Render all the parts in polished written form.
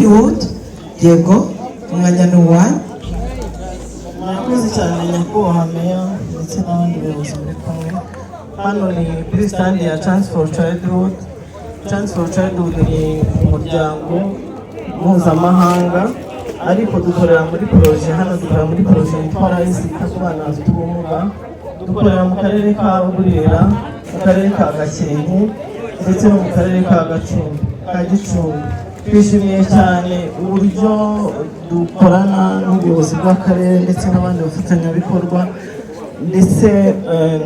childhood. Yego umwanya ni uwanyu. Murakoze cyane nyakubahwa meya ndetse n'abandi bayobozi muri kumwe. Hano ni kuri stand ya Chance for Childhood. Chance for Childhood ni umuryango mpuzamahanga ariko dukorera muri proje, hano dukorera muri proje yitwa Rise ku bana bafite ubumuga. Dukorera mu karere ka Burera, mu karere ka Gakenke ndetse no mu karere ka Gicumbi. Twishimiye cyane uburyo dukorana n'ubuyobozi bw'akarere ndetse n'abandi bafatanyabikorwa ndetse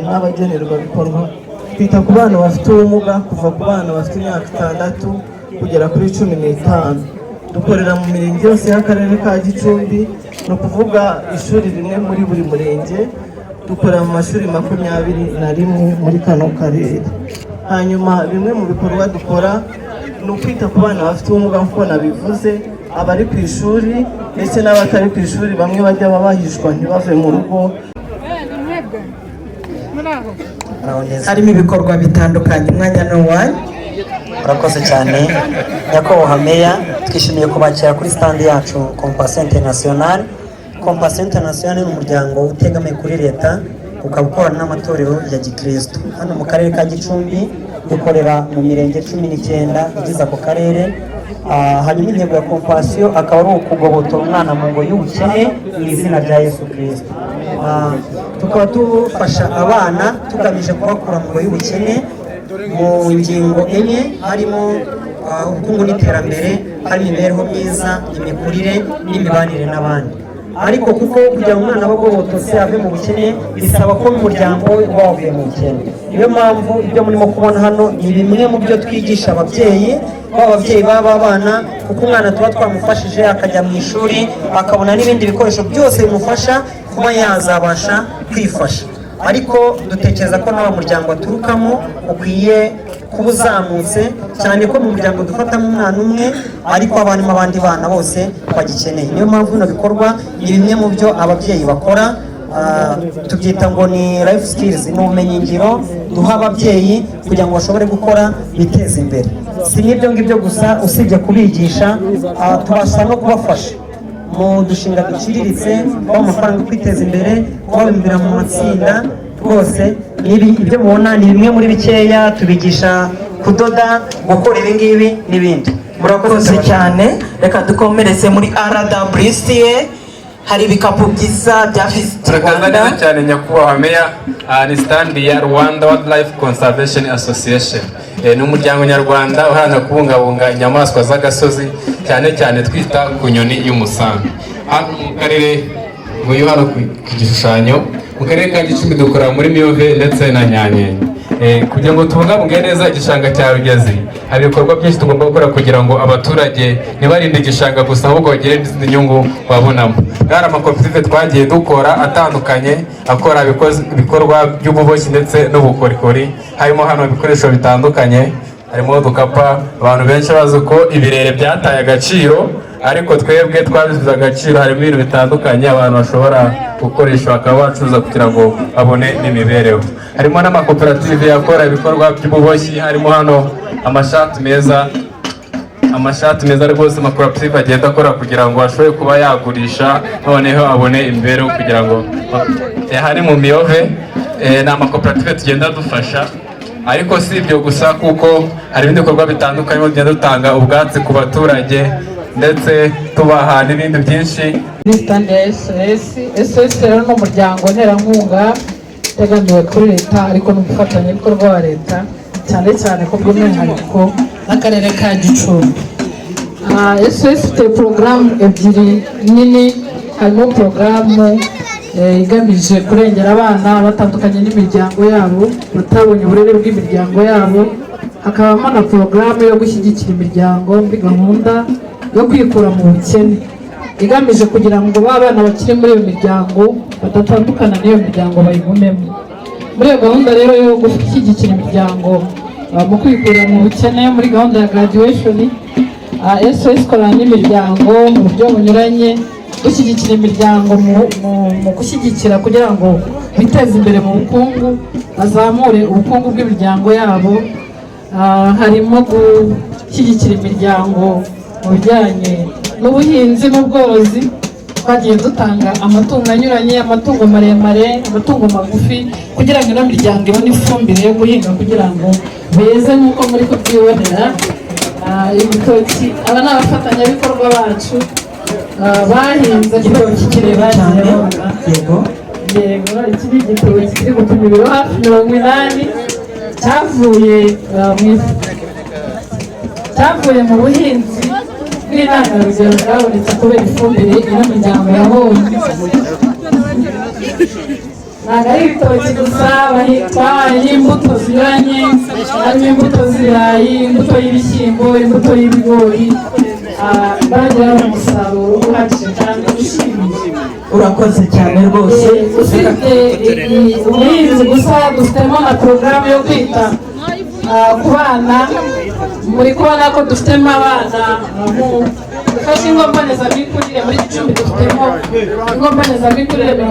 n'abagenerwabikorwa. Twita ku bana bafite ubumuga kuva ku bana bafite imyaka 6 kugera kuri 15. Dukorera mu mirenge yose y'akarere ka Gicumbi, no kuvuga ishuri rimwe muri buri murenge. Dukorera mu mashuri 21 muri kano karere. Hanyuma bimwe mu bikorwa dukora ni ukwita ku bana bafite ubumuga nk'uko nabivuze, abari ku ishuri ndetse n'abatari ku ishuri. Bamwe bajya babahishwa ntibave mu rugo. Harimo ibikorwa bitandukanye. Umwanya ni uwanyu. Murakoze cyane nyakubahwa meya, twishimiye kubakira kuri stand yacu Compassion International. Compassion International ni umuryango utegamiye kuri leta, ukaba ukorana n'amatorero ya Gikristo. Hano mu karere ka Gicumbi dukorera mu mirenge 19 igize ako karere. Hanyuma intego ya Compassion akaba ari ukugobotora umwana mu ngo y'ubukene mu izina rya Yesu Kristo. Tukaba tufasha abana tugamije kubakura mu ngo y'ubukene mu ngingo enye, harimo ubukungu n'iterambere, harimo imibereho myiza, imikurire n'imibanire n'abandi. Ariko kuko kugira ngo umwana bagobotose ave mu bukene bisaba ko umuryango wavuye mu bukene. Niyo mpamvu ibyo murimo kubona hano ni bimwe mu byo twigisha ababyeyi baba abana, kuko umwana tuba twamufashije akajya mu ishuri akabona n'ibindi bikoresho byose bimufasha kuba yazabasha kwifasha. Ariko dutekereza ko n'aba muryango aturukamo ukwiye kuba uzamutse cyane, ko mu muryango dufatamo umwana umwe ariko abandi bana bose bagikeneye. Niyo mpamvu bino bikorwa ni bimwe mu byo ababyeyi bakora. Tubyita ngo ni life skills, ni ubumenyi ngiro duha ababyeyi kugira ngo bashobore gukora biteza imbere. Si n'ibyo ngibyo gusa, usibye kubigisha tubasha no kubafasha mu dushinga duciriritse, amafaranga kwiteza imbere, kubabimbira mu matsinda. Rwose ibyo mubona ni bimwe muri bikeya. Tubigisha kudoda, gukora ibi ngibi n'ibindi. Murakoze cyane. Reka dukomereze muri RWCA. Hari ibikapu byiza bya Visit Rwanda cyane nyakubahwa meya. Ni stand ya Rwanda Wildlife Conservation Association. Ni umuryango nyarwanda uharanira kubungabunga inyamaswa z'agasozi, cyane cyane twita ku nyoni y'umusambi. Hano mu karere hano ku gishushanyo mu karere ka Gicumbi dukorera muri Miyove ndetse na Nyanyenye. Kugira ngo tubungabunge neza igishanga cya Rugezi, hari ibikorwa byinshi tugomba gukora kugira ngo abaturage ntibarinde igishanga gusa, ahubwo bagire n'izindi nyungu babonamo. Hari amakoperative twagiye dukora atandukanye akora ibikorwa by'ububoshyi ndetse n'ubukorikori. Harimo hano ibikoresho bitandukanye, harimo udukapa. Abantu benshi bazi ko ibirere byataye agaciro, ariko twebwe twabisubiza agaciro. Harimo ibintu bitandukanye abantu bashobora gukoresha bakaba bacuruza kugira ngo babone n'imibereho. Harimo n'amakoperative yakora ibikorwa by'ububoshyi. Harimo hano amashati meza rwose amakoperative agenda akora kugira ngo ashobore kuba yagurisha, noneho abone imibereho kugira ngo hari mu Miyove. Ni amakoperative tugenda dufasha. Ariko si ibyo gusa, kuko hari ibindi bikorwa bitandukanye tugenda dutanga ubwatsi ku baturage ndetse tubaha n'ibindi byinshi. Stand ya SOS rero ni umuryango nterankunga utegamiwe kuri leta, ariko n'umufatanyabikorwa wa leta, cyane cyane ko by'umwihariko n'akarere ka Gicumbi. SOS ifite porogaramu ebyiri nini. Harimo porogaramu igamije kurengera abana batandukanye n'imiryango yabo, batabonye uburere bw'imiryango yabo. Hakabamo na porogaramu yo gushyigikira imiryango muri gahunda yo kwikura mu bukene, igamije kugira ngo abana bakiri muri iyo miryango badatandukana n'iyo miryango bayigumemo. Muri iyo gahunda rero yo gushyigikira imiryango mu kwikura mu bukene, muri gahunda ya graduation, SOS ikorana n'imiryango mu buryo bunyuranye, gushyigikira imiryango mu gushyigikira kugira ngo biteze imbere mu bukungu, bazamure ubukungu bw'imiryango yabo. Harimo gushyigikira imiryango mu bijyanye n'ubuhinzi n'ubworozi. Twagiye dutanga amatungo anyuranye, amatungo maremare, amatungo magufi, kugira ngo ino miryango ibone ifumbire yo guhinga kugira ngo beze nk'uko muri kubyibonera. Ibitoki, aba ni abafatanyabikorwa bacu bahinze igitoki kirekire cyane. Yego, iki ni igitoki kiri gupima ibiro hafi 80 cyavuye mu buhinzi bw'intangarugero bwabonetse kubera ifumbire ino miryango yabonye. Ntabwo ari ibitoki gusa, twahaye n'imbuto zinyuranye, harimo imbuto z'ibirayi, imbuto y'ibishyimbo, imbuto y'ibigori, bagera mu musaruro uhagije kandi ushimishije. Urakoze cyane rwose. Usibye ubuhinzi gusa, dufitemo na porogaramu yo kwita ku bana. Muri kubona ko dufitemo abana dufashe ingo mbonezamikurire. Muri Gicumbi dufitemo ingo mbonezamikurire 65.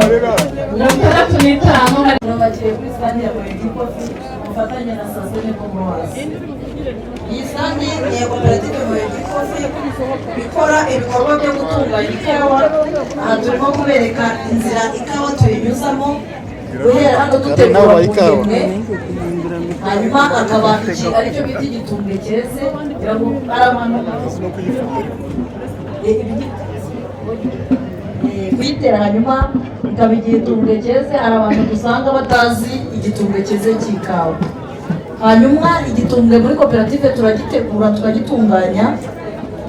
Bagiye kuri standi ya Moyegikofi ufatanye na Sasene Komowasi. Iyi standi ni ya koperative Moyegikofi ikora ibikorwa byo gutunganya ikawa. Aha turimo kubereka inzira ikawa tuyinyuzamo guhera hano dutegura ubugemwe, hanyuma akaba iki aricyo bita igitumbwe cyeze, kugira ngo ari abantu kuyitera, hanyuma ikaba igitumbwe cyeze. Hari abantu dusanga batazi igitumbwe cyeze cy'ikawa. Hanyuma igitumbwe muri koperative turagitegura tukagitunganya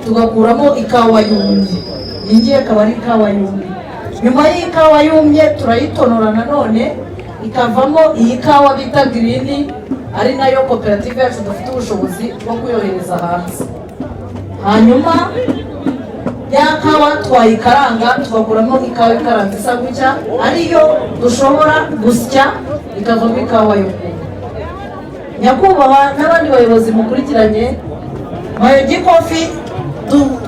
tugakuramo ikawa yumye. Iyi ngiyi akaba ari ikawa yumye. Nyuma y'ikawa yumye turayitonora nanone ikavamo iyi kawa bita girini, ari nayo koperative yacu dufite ubushobozi bwo kuyohereza hanze. Hanyuma ya kawa twayikaranga tugakuramo ikawa ikaranze isa gutya, ariyo dushobora gusya ikavamo ikawa yo kunywa. Nyakubahwa n'abandi bayobozi mukurikiranye, Moyegikofi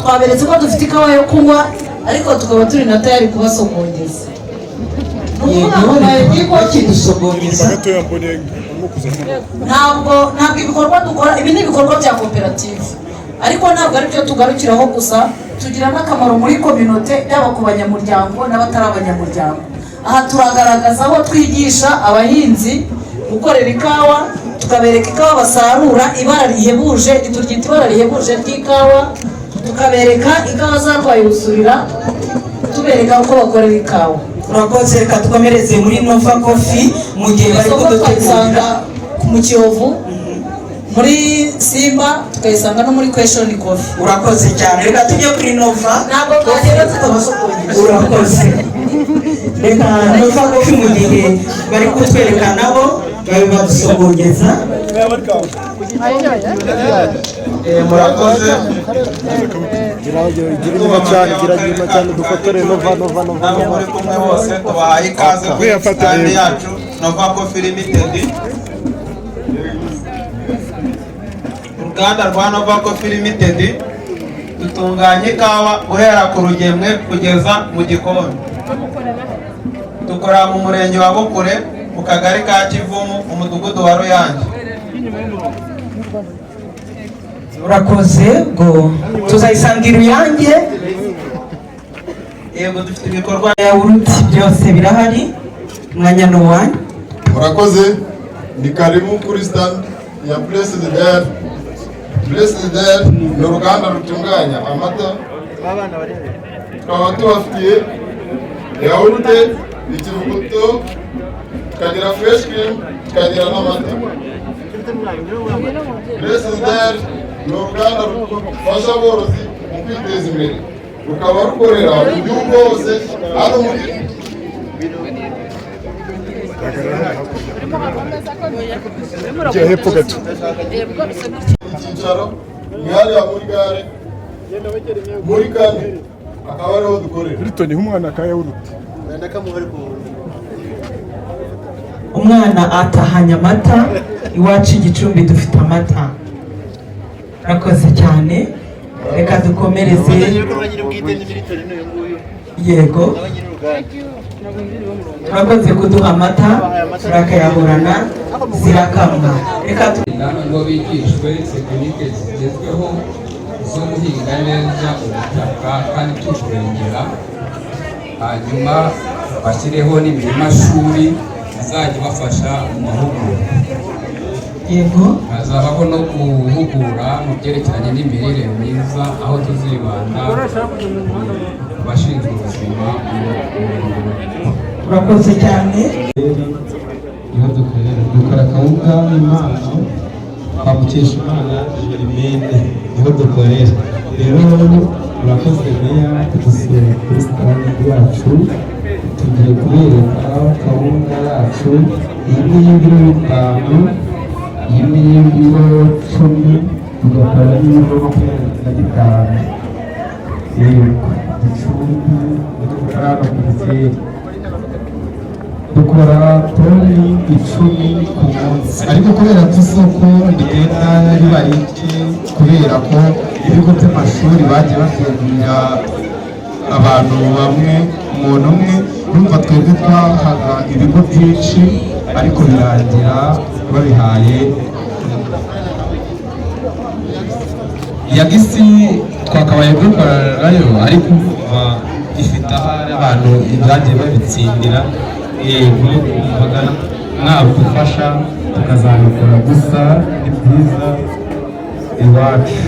twaberetse ko dufite ikawa yo kunywa, ariko tukaba turi na tayari kubasogongeza. Ntabwo ibikorwa dukora, ibi ni ibikorwa bya koperative, ariko ntabwo ari byo tugarukiraho gusa, tugira n'akamaro muri kominote, yaba ku banyamuryango n'abatari abanyamuryango. Aha turagaragaza aho twigisha abahinzi gukorera ikawa, tukabereka ikawa basarura, ibara rihebuje, turyita ibara rihebuje ry'ikawa, tukabereka ikawa zarwaye ubusurira, tubereka uko bakorera ikawa. Urakoze, reka twomereze muri Nova Coffee mu gihe bari kudutegurira mu Kiyovu, muri Simba, tukayisanga no muri Question Coffee. Urakoze cyane, reka tujye kuri Nova. Ntabwo twagera tutabasogongeza. Urakoze, reka Nova Coffee mu gihe bari kutwereka nabo babe badusogongeza. Murakoze, gira cyane dufotore Nova muri kumwe hose, tubahaye ikaze kuri standi yacu Nova Coffee Limited. Uruganda rwa Nova Coffee Limited dutunganya ikawa guhera ku rugemwe kugeza mu gikombe. Dukora mu murenge wa Bukure, mu kagari ka Kivumu, umudugudu wa Ruyange. Urakoze, ngo tuzayisanga Ruyange. Yego, dufite ibikorwa ya uruti byose birahari, mwanya n'uwanyu. Murakoze, ni karibu kuri stand ya Blessed Dairy. Blessed Dairy ni uruganda rutunganya amata. Tukaba tubafitiye yawurute, ikivuguto, tukagira fresh cream, tukagira n'amata. Blessed Dairy ni uruganda rufasha aborozi mu kwiteza imbere, rukaba rukorera mu gihugu hose, hano muri hepfo gato. Icyicaro ni hariya muri gare, muri kane akaba ariho dukorera. Ritoni umwana akayawurute. Umwana atahanya amata, iwacu Gicumbi dufite amata. Urakoze cyane, reka dukomereze. Yego, turakoze kuduha amata, turakayahorana, zirakamwa. Reka ngo bigishwe tekinike zigezweho zo guhinga neza ubutaka kandi tuburengera, hanyuma bashyireho n'imirima shuri izajya ibafasha mu mahugurwa. Yego, hazabaho no guhugura mu byerekeranye n'imirire myiza, aho tuzibanda ku bashinzwe ubuzima. urakoze cyane. niho dukora akawunga impano kwa Mukeshimana Germaine, niho dukorera. Rero urakoze meya kudusura kuri sitade yacu, tugiye kubereka kawunga yacu. Iyi ni y'ibiro 5, iyi ni y'ibiro 10, tugakora n'ibiro 25. Yego, Gicumbi dukora hano ku Gisenyi dukora toni 10 ku munsi, ariko kubera ko isoko rigenda riba rike, kubera ko ibigo by'amashuri bagiye babyegurira abantu bamwe, umuntu umwe, urumva twebwe twahaga ibigo byinshi, ariko birangira babihaye iya Gisi. Twakabaye dukorerayo, ariko ifite ahari abantu bagiye babitsindira. Yego, mwabufasha tukazabikora, gusa ni byiza iwacu.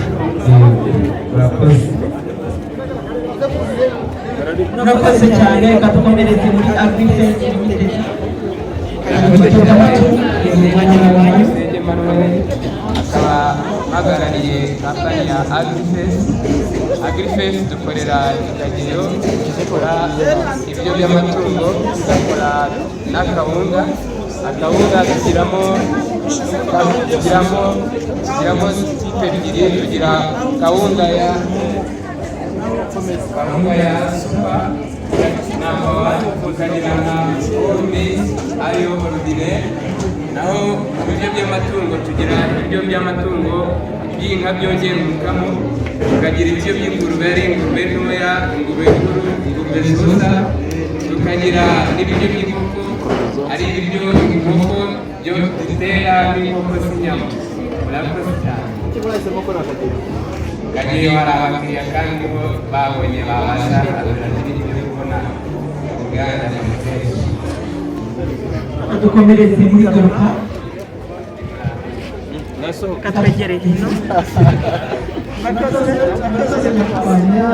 Urakoze. Murakoze cyane. Reka dukomereze muri Agrifest Limited. Akaba ahagarariye kampani ya Agrifest. Dukorera ikagero, dukora ibiryo by'amatungo, tugakora n'akawunga. Akawunga tugiramo tipe ebyiri, tugira kawunga ya supa tukagira na pombe ariyo orudine. Naho mu biryo by'amatungo tugira ibiryo by'amatungo by'inka byongera umukamo, tukagira ibiryo by'ingurube ari ingurube ntoya, ingurube nkuru, ingurube zoza, tukagira n'ibiryo by'inkoko ari ibiryo inkoko byo dutera n'inkoko z'inyama. Murakoze cyane. Kagiye hari abakiriya kandi bo babonye babasha ibyo kubona uruganda rw'amuteri. Dukomereze muri Garuka. Katwegereye hino. Murakoze kurwanya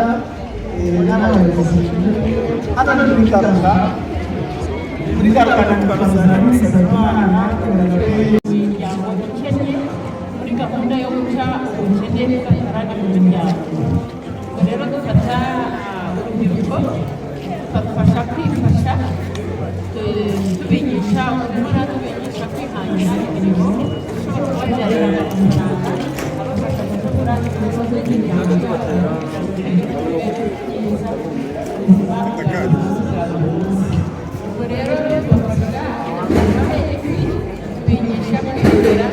n'abayobozi. Hano ni muri Garuka. Muri Garuka tukazana n'Imana muri gahunda yo guca ubukene bw'abaturage mu miryango. Rero dufata urubyiruko tukadufasha kwifasha, tubigisha gukora, tubigisha kwihangira imirimo ishobora kubabyarira amafaranga abafasha gukemura ibibazo by'imiryango yabo. Ubwo rero tubafasha tubigisha kwikorera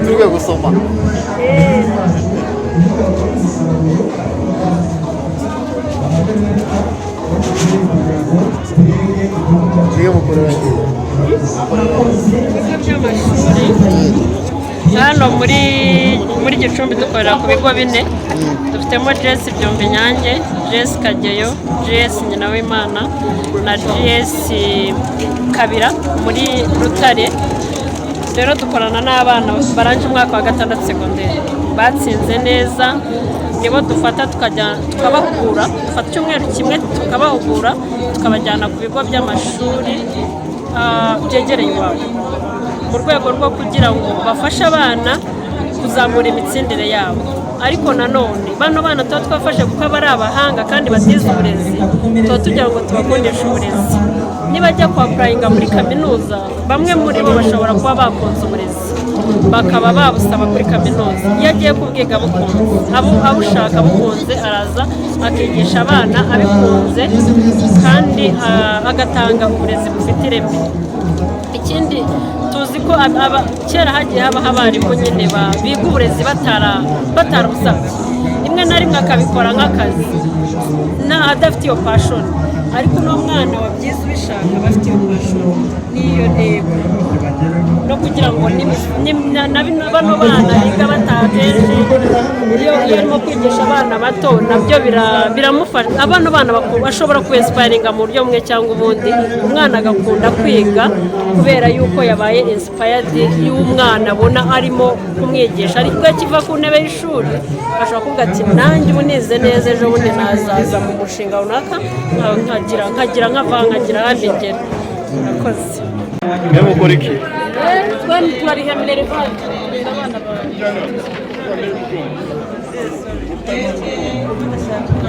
Tugiye gusoma. Tugiye mukorera hano muri Gicumbi dukorera ku bigo bine. Dufitemo GS Byumba Inyange, GS Kageyo, GS Nyinawimana na GS Kabira muri Rutare. Rero dukorana n'abana baranje umwaka wa 6 segonderi batsinze neza, nibo dufata tukabahugura, dufata icyumweru kimwe tukabahugura tukabajyana ku bigo by'amashuri byegereye iwabo mu rwego rwo kugira ngo bafashe abana kuzamura imitsindire yabo. Ariko nanone bano bana tuba twafashe kuko bari abahanga kandi batize uburezi, tuba tugira ngo tubakundishe uburezi. Nibajya kwa prayinga muri kaminuza, bamwe muri bo bashobora kuba bakunze uburezi bakaba babusaba kuri kaminuza. Iyo agiye kubwiga bukunze, abushaka bukunze, araza akigisha abana abikunze kandi agatanga uburezi bufite ireme. Ikindi tuzi ko kera hagiye habaho abarimu nyine biga uburezi batarabusabye, rimwe na rimwe akabikora nk'akazi adafite iyo passion, ariko uno mwana wabyize ubishaka bafite iyo passion n'iyo ntego no kugira ngo bano bana biga batateje. Iyo arimo kwigisha abana bato nabyo biramufasha. Abana bashobora kwinspiringa mu buryo bumwe cyangwa ubundi, umwana agakunda kwiga kubera yuko yabaye inspired y'umwana abona arimo kumwigisha. Ariko akiva ku ntebe y'ishuri ashobora kuvuga ati nanjye ubu nize neza, ejo bundi nazaza mu mushinga runaka nkagira ahandi ngera. Murakoze. Mwe mukora iki? Twari hamere vantu abana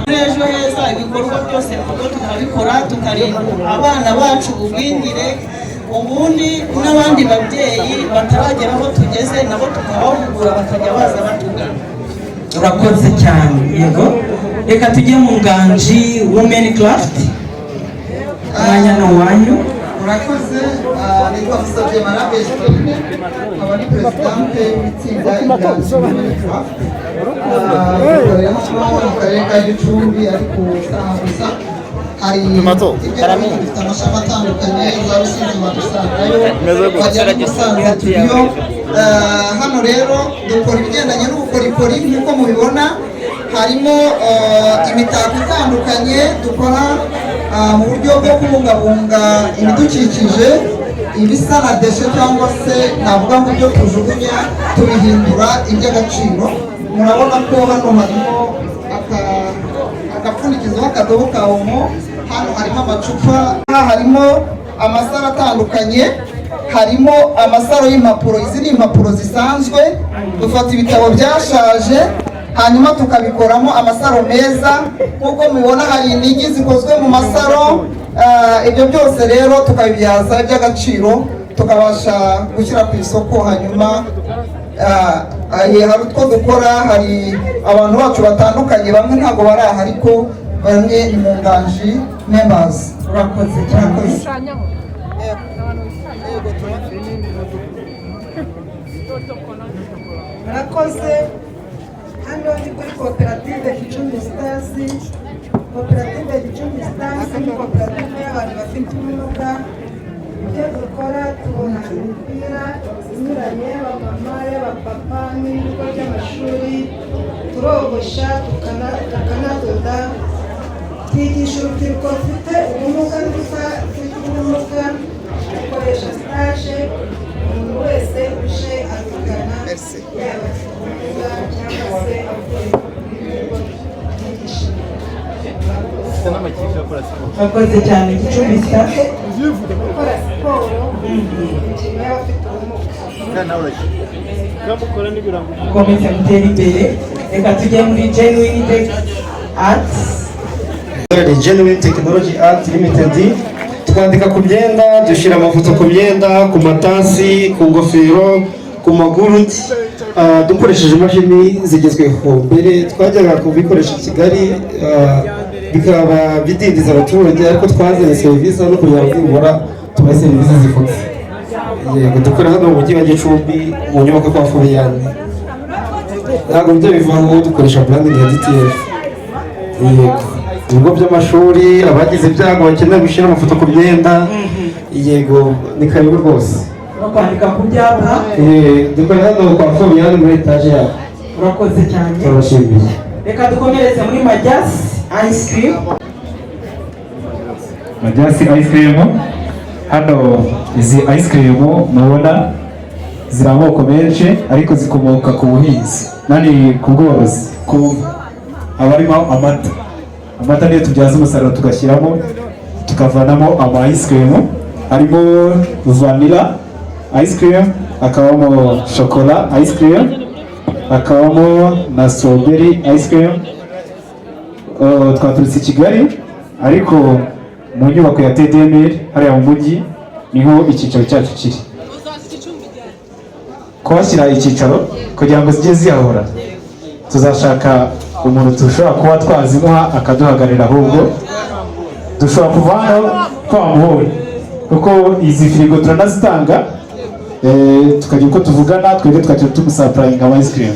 ejo heza ibikorwa byose kuko tukabikora tukarinda abana bacu ubwingire, ubundi n'abandi babyeyi bataragera aho tugeze nabo tukabahugura bakajya baza batugana. Urakoze cyane. Yego, reka tujye mu nganji women craft. Mwanya no wanyu. Murakoze. Nitwa Musabye Marabe Josephine, nkaba ari presidente w'itsinda Inganji Women Craft. Dukorera mu karere ka Gicumbi, ariko saha gusa hari dufite amashami atandukanye, za Rusizi badusangayo, bajya Musanze turiyo. Hano rero dukora ibigendanye n'ubukorikori nk'uko mubibona, harimo imitako itandukanye dukora mu buryo bwo kubungabunga ibidukikije, ibisa na deshe cyangwa se navuga ngo ibyo tujugunya tubihindura iby'agaciro. Murabona ko hano harimo agapfundikizo k'akadobo ka omo, hano harimo amacupa, harimo amasaro atandukanye, harimo amasaro y'impapuro. Izi ni impapuro zisanzwe, dufata ibitabo byashaje hanyuma tukabikoramo amasaro meza. Nk'uko mubibona hari inigi zikozwe mu masaro. Ibyo byose rero tukabibyaza iby'agaciro tukabasha gushyira ku isoko. Hanyuma hari utwo dukora, hari abantu bacu batandukanye, bamwe ntabwo bari aha ariko bamwe ni mu Nganji members. Urakoze cyane. Murakoze. Hano ni kuri koperative Gicumbi Stars. Koperative Gicumbi Stars ni koperative y'abantu bafite ubumuga. Ibyo dukora, tubona imipira inyuranye y'abamama, y'abapapa n'ibigo by'amashuri, turogosha tukanadoda, twigisha urubyiruko rufite ubumuga n'udafite ubumuga, dukoresha stage. Umuntu wese uje atugana yaba ubumuga cyangwa se avuye ku bigo byigisha. Urakoze cyane. Gicumbi Stars gukora siporo, imikino y'abafite ubumuga. Komeza gutera imbere. Reka tujye muri Genuine Tech Arts. Genuine Technology Art Limited, twandika ku myenda, dushyira amafoto ku myenda, ku matasi, ku ngofero, ku maguru, dukoresheje imashini zigezweho. Mbere twajyaga kubikoresha i Kigali, bikaba bidindiza abaturage, ariko twazanye serivisi no kugira ngo nibura tubahe serivisi zifutse. Yego, dukorera hano mu mujyi wa Gicumbi mu nyubako kwa Furiyani. Ntabwo bijya bivaho, dukoresha branding ya DTF. Yego, ibigo by'amashuri, abagize ibyago bakeneye gushyira amafoto ku myenda. Yego, ni karibu rwose. no kwandika ku byapa. Dukorera hano kwa Fabian muri etage yawe. Urakoze cyane. Turabashimiye. Reka dukomereze muri Majasi ice cream. Majasi ice cream, hano izi ice cream mubona ziri amoko menshi ariko zikomoka ku buhinzi nani ku bworozi, ku abarimo amata niyo tubyaza umusaruro tugashyiramo tukavanamo ama ice cream, harimo vanilla ice cream, akabamo chocolat ice cream, akabamo na strawberry ice cream. Twaturutse i Kigali ariko mu nyubako ya TDMR hariya mu mujyi niho icyicaro cyacu kiri. Kuhashyira icyicaro kugira ngo zijye ziyahora, tuzashaka umuntu dushobora kuba twazimuha akaduhagararira, ahubwo dushobora kuva hano twamuhora kuko izi firigo turanazitanga, tukagira uko tuvugana twebwe tukajya tumusapurayinga ama ice cream.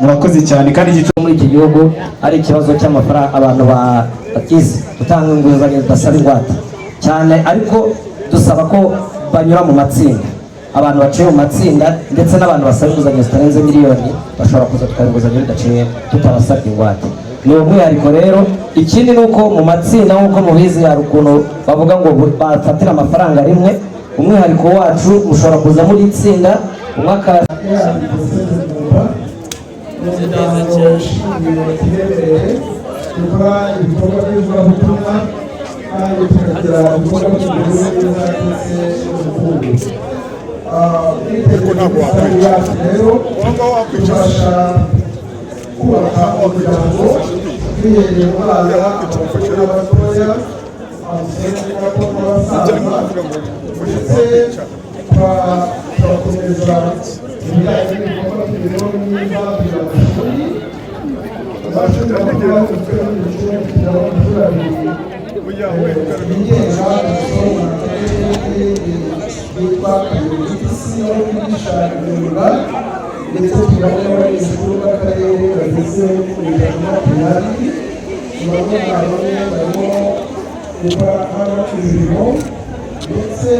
Murakoze cyane. Kandi igiciro muri iki gihugu ari ikibazo cy'amafaranga, abantu bakize gutanga inguzanyo zidasaba ingwate cyane, ariko dusaba ko banyura mu matsinda, abantu baciye mu matsinda ndetse n'abantu basaba inguzanyo zitarenze miliyoni bashobora kuza tukaba inguzanyo bidaciye tutabasabye ingwate. Ni umwihariko rero. Ikindi ni uko mu matsinda nk'uko mubizi hari ukuntu bavuga ngo bafatira amafaranga rimwe. Umwihariko wacu mushobora kuza muri itsinda umwaka dukora ibikorwa by'ivugabutumwa kandi tukagira ibikorwa by'ubuvuzi ndetse n'ubukungu. Imyiteguro yacu rero tubasha kubaka umuryango twihereye mu bana abakuru n'abatoya, abasore n'abasaza, ndetse tugakomeza ibijyanye n'ibikorwa by'imibereho myiza kugira ngo amashuri makuru afite n'ibiciro kugira ngo abaturage bigenga amasomo mu karere yitwa Kabirigisi aho bigisha imyuga, ndetse tugabanya n'abanyeshuri b'akarere bageze ku ijana na makumyabiri. Bamwe barimo gukora hano imirimo, ndetse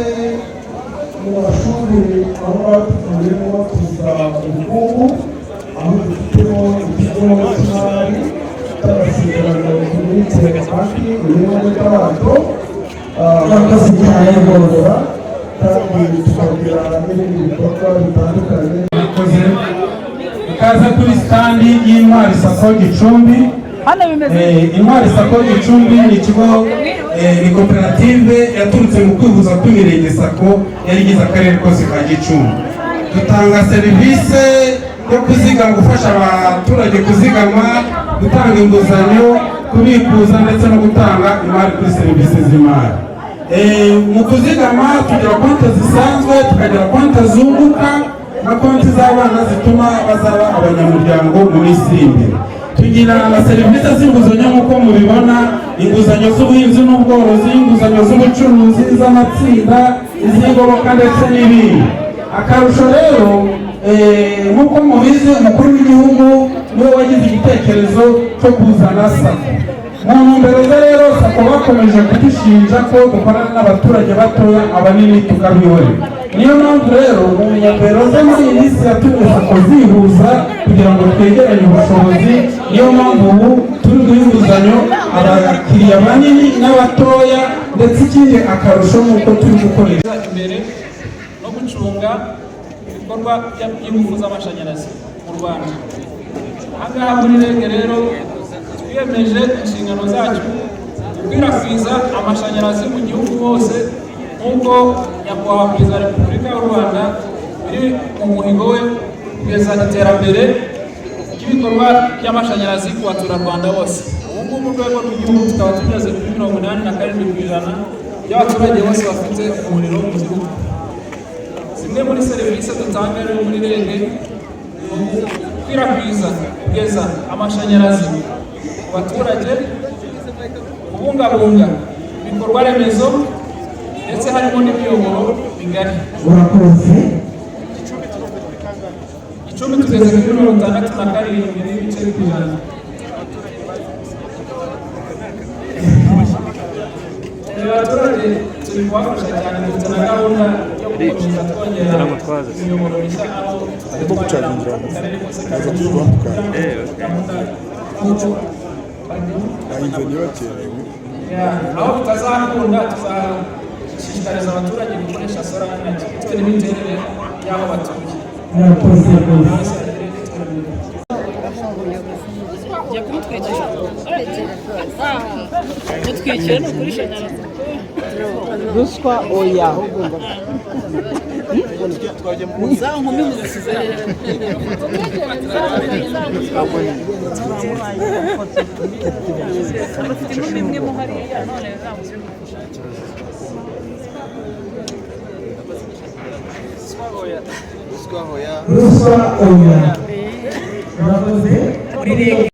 mu mashuri aho batuvuyemo tuza ubukungu, aho dufitemo ikigo cy'imari cy'amasezerano tubitse banki irimo n'abantu Murakoze cyane borora kandi tukagira n'ibindi bikorwa bitandukanye. Ikaze kuri standi y'Intwari Sako Gicumbi. Intwari Sako Gicumbi ni ikigo, ni koperative yaturutse mu kwihuza kw'imirenge Sako yari igize akarere kose ka Gicumbi. Dutanga serivisi yo kuzigama, gufasha abaturage kuzigama, gutanga inguzanyo, kubikuza ndetse no gutanga imari kuri serivisi z'imari. Mu kuzigama tugira konti zisanzwe, tukagira konti zunguka na konti z'abana zituma bazaba abanyamuryango mu minsi iri imbere. Tugira na serivisi z'inguzanyo nk'uko mubibona, inguzanyo z'ubuhinzi n'ubworozi, inguzanyo z'ubucuruzi, z'amatsinda, iz'ingoboka ndetse n'ibindi. Akarusho rero nk'uko mubizi umukuru w'igihugu niwe wagize igitekerezo cyo kuzana Sako. Mu ntumbero ze rero Sako bakomeje kudushinja ko dukorana n'abaturage batoya, abanini tukabihorera. Niyo mpamvu rero mu ntumbero ze muri iyi minsi yatumye Sako zihuza kugira ngo twegeranye ubushobozi. Niyo mpamvu ubu turi guha inguzanyo abakiriya banini n'abatoya, ndetse ikindi akarusho nk'uko turi gukoresha imbere no gucunga ibikorwa by'ingufu z'amashanyarazi mu Rwanda. Ahangaha muri rege rero twiyemeje inshingano zacu gukwirakwiza amashanyarazi mu gihugu hose nk'uko nyakubahwa perezida wa Repubulika y'u Rwanda biri mu muhigo we kugeza iterambere ry'ibikorwa by'amashanyarazi ku baturarwanda bose. Ubu ngubu mu rwego rw'igihugu tukaba tugeze kuri 87% by'abaturage bose bafite umuriro mu gihugu. Zimwe muri serivisi dutanga rero muri rege gukwirakwiza kugeza amashanyarazi ku baturage, kubungabunga ibikorwa remezo ndetse harimo n'imiyoboro migari. Icumbi tugeze kuri 67 n'ibice bijana. Abaturage turi kubafasha cyane ndetse na gahunda yo gukomeza twongera imiyoboro mishya aho akarere kose kagahura gahunda aho bitazakunda tuzashishikariza abaturage gukoresha solar energy bitewe n'imiterere y'aho batuye. Ruswa oya za nkumi muzisize Ruswa oya.